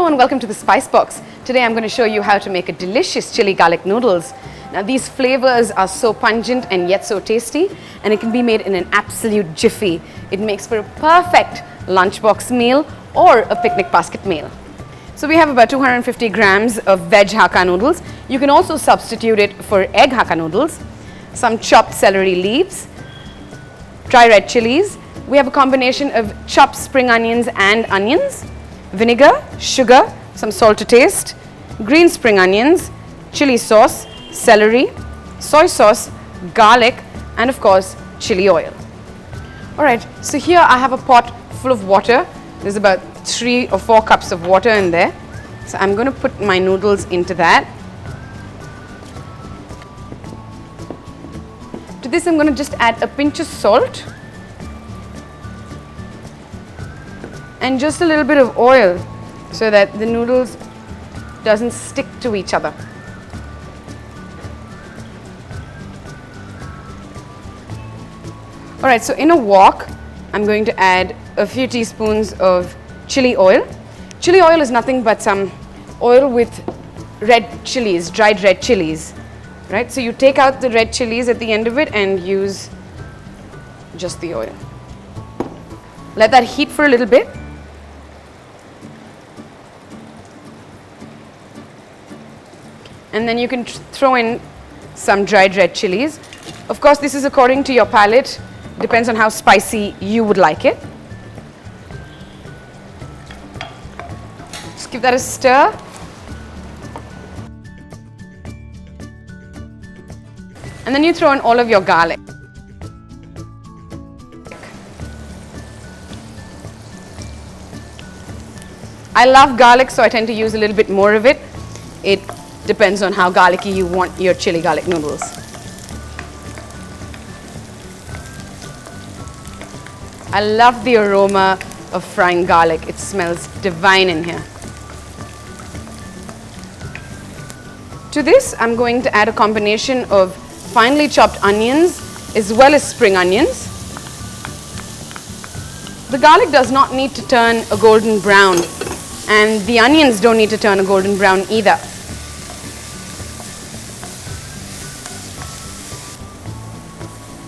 and welcome to the Spice Box. Today I'm going to show you how to make a delicious chili garlic noodles. Now these flavors are so pungent and yet so tasty, and it can be made in an absolute jiffy. It makes for a perfect lunchbox meal or a picnic basket meal. So we have about 250 grams of veg hakka noodles. You can also substitute it for egg hakka noodles, some chopped celery leaves, dry red chilies. We have a combination of chopped spring onions and onions, vinegar, sugar, some salt to taste, green spring onions, chili sauce, celery, soy sauce, garlic, and of course chili oil. Alright, so here I have a pot full of water. There's about 3 or 4 cups of water in there. So I'm going to put my noodles into that. To this I'm going to just add a pinch of salt and just a little bit of oil so that the noodles doesn't stick to each other. Alright, so in a wok, I'm going to add a few teaspoons of chili oil. Chili oil is nothing but some oil with red chilies, dried red chilies. Right? So you take out the red chilies at the end of it and use just the oil. Let that heat for a little bit. And then you can throw in some dried red chilies. Of course, this is according to your palate. Depends on how spicy you would like it. Just give that a stir. And then you throw in all of your garlic. I love garlic, so I tend to use a little bit more of it. It depends on how garlicky you want your chili garlic noodles. I love the aroma of frying garlic. It smells divine in here. To this, I'm going to add a combination of finely chopped onions as well as spring onions. The garlic does not need to turn a golden brown, and the onions don't need to turn a golden brown either.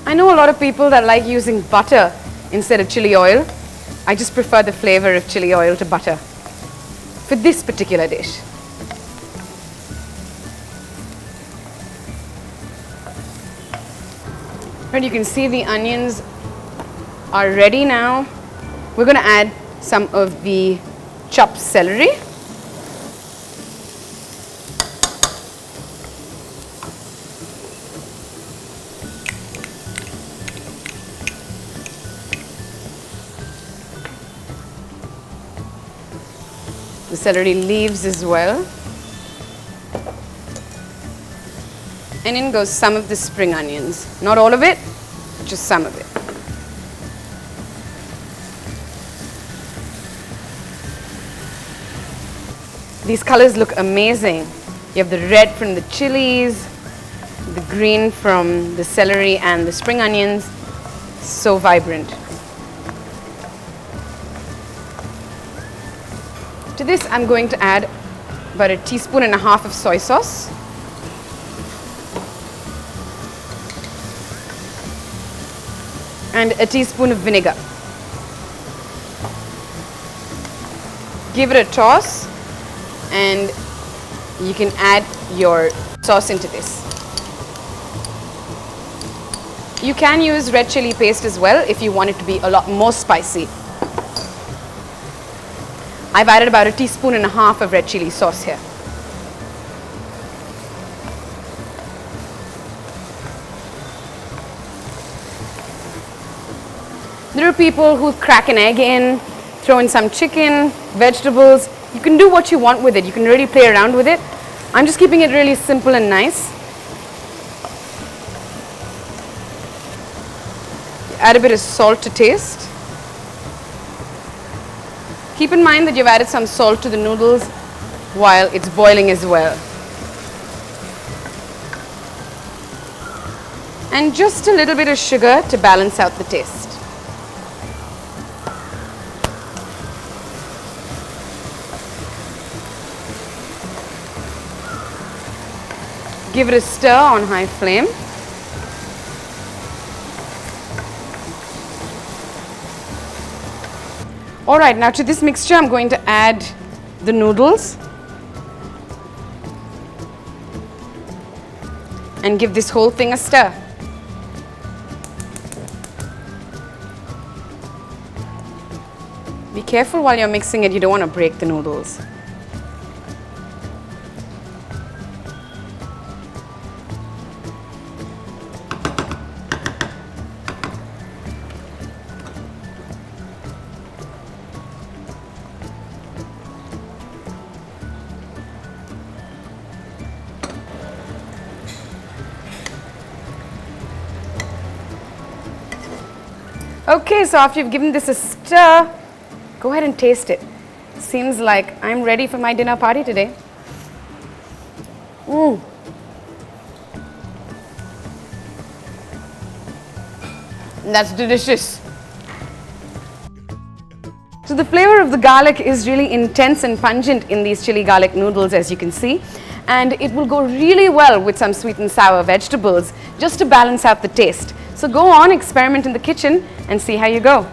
I know a lot of people that like using butter instead of chili oil. I just prefer the flavor of chili oil to butter for this particular dish. Right, you can see the onions are ready now. We're going to add some of the chopped celery. The celery leaves as well. And in goes some of the spring onions. Not all of it, just some of it. These colors look amazing. You have the red from the chilies, the green from the celery and the spring onions. So vibrant. To this, I'm going to add about 1.5 teaspoons of soy sauce. And 1 teaspoon of vinegar. Give it a toss, and you can add your sauce into this. You can use red chili paste as well if you want it to be a lot more spicy. I've added about 1.5 teaspoons of red chili sauce here. There are people who crack an egg in, throw in some chicken, vegetables. You can do what you want with it. You can really play around with it. I'm just keeping it really simple and nice. Add a bit of salt to taste. Keep in mind that you've added some salt to the noodles while it's boiling as well. And just a little bit of sugar to balance out the taste. Give it a stir on high flame. Alright, now to this mixture I'm going to add the noodles and give this whole thing a stir. Be careful while you're mixing it, you don't want to break the noodles. Okay, so after you've given this a stir, go ahead and taste it. Seems like I'm ready for my dinner party today. That's delicious. So the flavor of the garlic is really intense and pungent in these chili garlic noodles, as you can see. And it will go really well with some sweet and sour vegetables just to balance out the taste. So go on, experiment in the kitchen and see how you go.